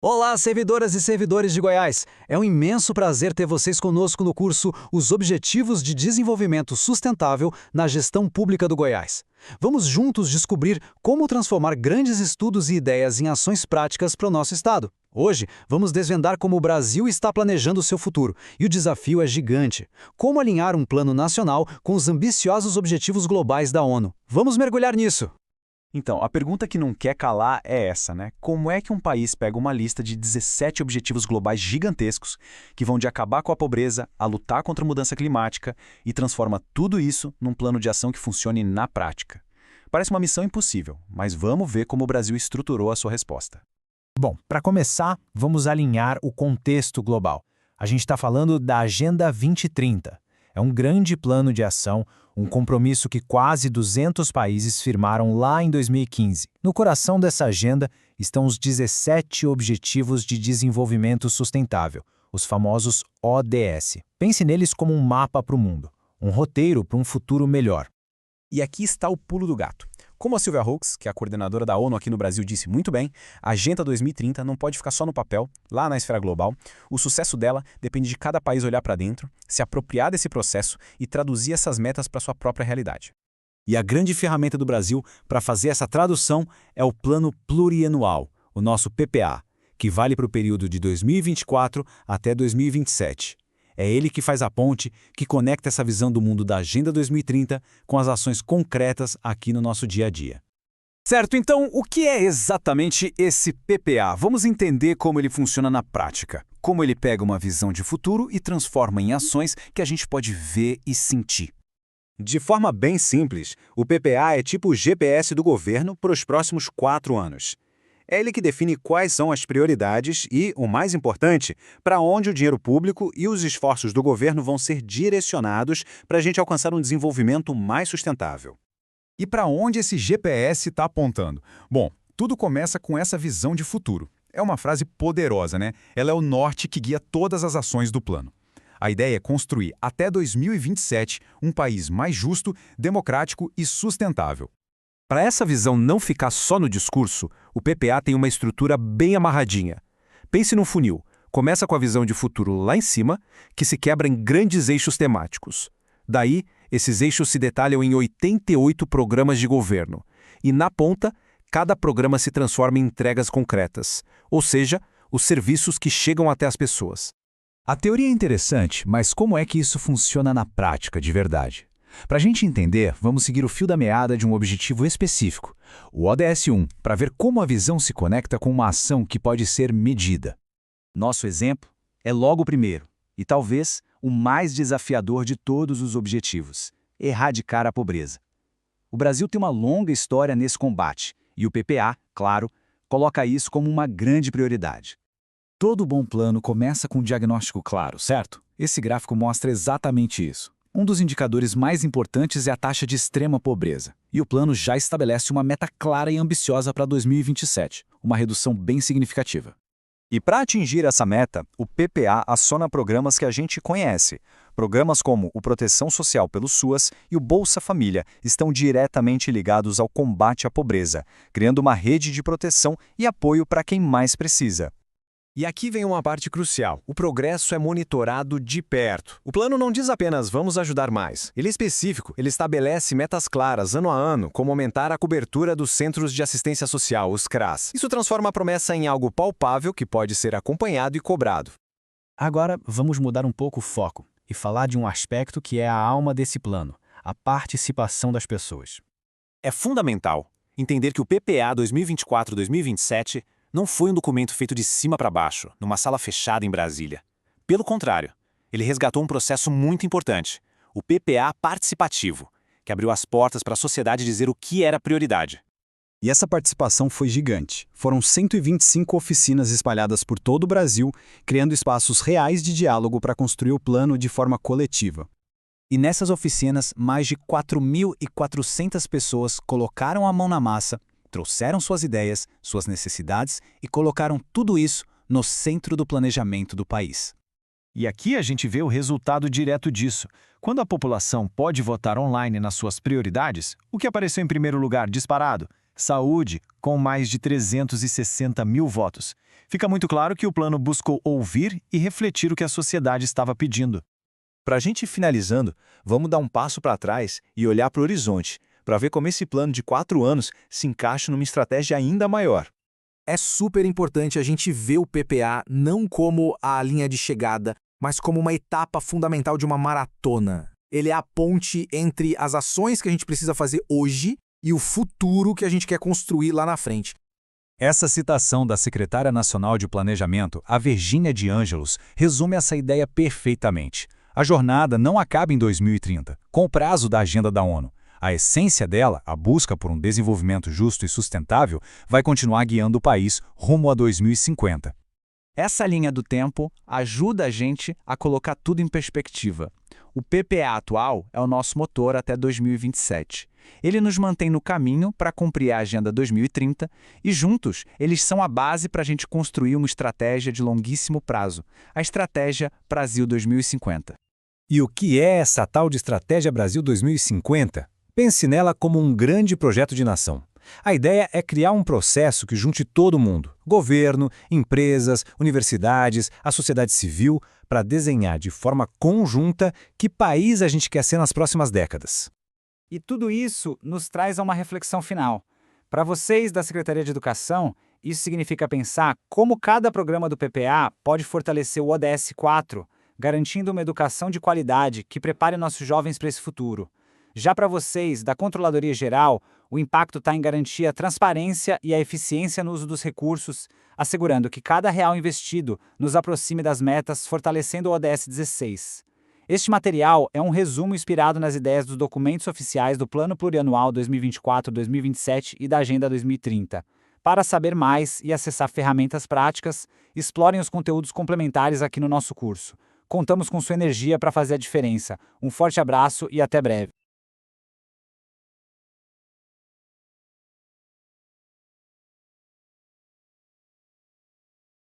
Olá, servidoras e servidores de Goiás! É um imenso prazer ter vocês conosco no curso Os Objetivos de Desenvolvimento Sustentável na Gestão Pública do Goiás. Vamos juntos descobrir como transformar grandes estudos e ideias em ações práticas para o nosso estado. Hoje, vamos desvendar como o Brasil está planejando seu futuro, e o desafio é gigante. Como alinhar um plano nacional com os ambiciosos objetivos globais da ONU? Vamos mergulhar nisso! Então, a pergunta que não quer calar é essa, né? Como é que um país pega uma lista de 17 objetivos globais gigantescos que vão de acabar com a pobreza a lutar contra a mudança climática e transforma tudo isso num plano de ação que funcione na prática? Parece uma missão impossível, mas vamos ver como o Brasil estruturou a sua resposta. Bom, para começar, vamos alinhar o contexto global. A gente está falando da Agenda 2030. É um grande plano de ação, um compromisso que quase 200 países firmaram lá em 2015. No coração dessa agenda estão os 17 Objetivos de Desenvolvimento Sustentável, os famosos ODS. Pense neles como um mapa para o mundo, um roteiro para um futuro melhor. E aqui está o pulo do gato. Como a Sylvia Hoeks, que é a coordenadora da ONU aqui no Brasil, disse muito bem, a Agenda 2030 não pode ficar só no papel, lá na esfera global. O sucesso dela depende de cada país olhar para dentro, se apropriar desse processo e traduzir essas metas para sua própria realidade. E a grande ferramenta do Brasil para fazer essa tradução é o Plano Plurianual, o nosso PPA, que vale para o período de 2024 até 2027. É ele que faz a ponte, que conecta essa visão do mundo da Agenda 2030 com as ações concretas aqui no nosso dia a dia. Certo, então o que é exatamente esse PPA? Vamos entender como ele funciona na prática. Como ele pega uma visão de futuro e transforma em ações que a gente pode ver e sentir. De forma bem simples, o PPA é tipo o GPS do governo para os próximos 4 anos. É ele que define quais são as prioridades e, o mais importante, para onde o dinheiro público e os esforços do governo vão ser direcionados para a gente alcançar um desenvolvimento mais sustentável. E para onde esse GPS está apontando? Bom, tudo começa com essa visão de futuro. É uma frase poderosa, né? Ela é o norte que guia todas as ações do plano. A ideia é construir, até 2027, um país mais justo, democrático e sustentável. Para essa visão não ficar só no discurso, o PPA tem uma estrutura bem amarradinha. Pense num funil. Começa com a visão de futuro lá em cima, que se quebra em grandes eixos temáticos. Daí, esses eixos se detalham em 88 programas de governo. E na ponta, cada programa se transforma em entregas concretas, ou seja, os serviços que chegam até as pessoas. A teoria é interessante, mas como é que isso funciona na prática de verdade? Para a gente entender, vamos seguir o fio da meada de um objetivo específico, o ODS 1, para ver como a visão se conecta com uma ação que pode ser medida. Nosso exemplo é logo o primeiro, e talvez o mais desafiador de todos os objetivos: erradicar a pobreza. O Brasil tem uma longa história nesse combate, e o PPA, claro, coloca isso como uma grande prioridade. Todo bom plano começa com um diagnóstico claro, certo? Esse gráfico mostra exatamente isso. Um dos indicadores mais importantes é a taxa de extrema pobreza, e o plano já estabelece uma meta clara e ambiciosa para 2027, uma redução bem significativa. E para atingir essa meta, o PPA aciona programas que a gente conhece. Programas como o Proteção Social pelo SUAS e o Bolsa Família estão diretamente ligados ao combate à pobreza, criando uma rede de proteção e apoio para quem mais precisa. E aqui vem uma parte crucial. O progresso é monitorado de perto. O plano não diz apenas vamos ajudar mais. Ele é específico. Ele estabelece metas claras ano a ano, como aumentar a cobertura dos Centros de Assistência Social, os CRAS. Isso transforma a promessa em algo palpável que pode ser acompanhado e cobrado. Agora, vamos mudar um pouco o foco e falar de um aspecto que é a alma desse plano, a participação das pessoas. É fundamental entender que o PPA 2024-2027 não foi um documento feito de cima para baixo, numa sala fechada em Brasília. Pelo contrário, ele resgatou um processo muito importante, o PPA participativo, que abriu as portas para a sociedade dizer o que era prioridade. E essa participação foi gigante. Foram 125 oficinas espalhadas por todo o Brasil, criando espaços reais de diálogo para construir o plano de forma coletiva. E nessas oficinas, mais de 4.400 pessoas colocaram a mão na massa, trouxeram suas ideias, suas necessidades e colocaram tudo isso no centro do planejamento do país. E aqui a gente vê o resultado direto disso. Quando a população pode votar online nas suas prioridades, o que apareceu em primeiro lugar disparado? Saúde, com mais de 360 mil votos. Fica muito claro que o plano buscou ouvir e refletir o que a sociedade estava pedindo. Para a gente ir finalizando, vamos dar um passo para trás e olhar para o horizonte, para ver como esse plano de 4 anos se encaixa numa estratégia ainda maior. É super importante a gente ver o PPA não como a linha de chegada, mas como uma etapa fundamental de uma maratona. Ele é a ponte entre as ações que a gente precisa fazer hoje e o futuro que a gente quer construir lá na frente. Essa citação da secretária nacional de Planejamento, a Virgínia de Ângelos, resume essa ideia perfeitamente. A jornada não acaba em 2030, com o prazo da agenda da ONU. A essência dela, a busca por um desenvolvimento justo e sustentável, vai continuar guiando o país rumo a 2050. Essa linha do tempo ajuda a gente a colocar tudo em perspectiva. O PPA atual é o nosso motor até 2027. Ele nos mantém no caminho para cumprir a Agenda 2030 e, juntos, eles são a base para a gente construir uma estratégia de longuíssimo prazo, a Estratégia Brasil 2050. E o que é essa tal de Estratégia Brasil 2050? Pense nela como um grande projeto de nação. A ideia é criar um processo que junte todo mundo, governo, empresas, universidades, a sociedade civil, para desenhar de forma conjunta que país a gente quer ser nas próximas décadas. E tudo isso nos traz a uma reflexão final. Para vocês da Secretaria de Educação, isso significa pensar como cada programa do PPA pode fortalecer o ODS 4, garantindo uma educação de qualidade que prepare nossos jovens para esse futuro. Já para vocês, da Controladoria Geral, o impacto está em garantir a transparência e a eficiência no uso dos recursos, assegurando que cada real investido nos aproxime das metas, fortalecendo o ODS 16. Este material é um resumo inspirado nas ideias dos documentos oficiais do Plano Plurianual 2024-2027 e da Agenda 2030. Para saber mais e acessar ferramentas práticas, explorem os conteúdos complementares aqui no nosso curso. Contamos com sua energia para fazer a diferença. Um forte abraço e até breve.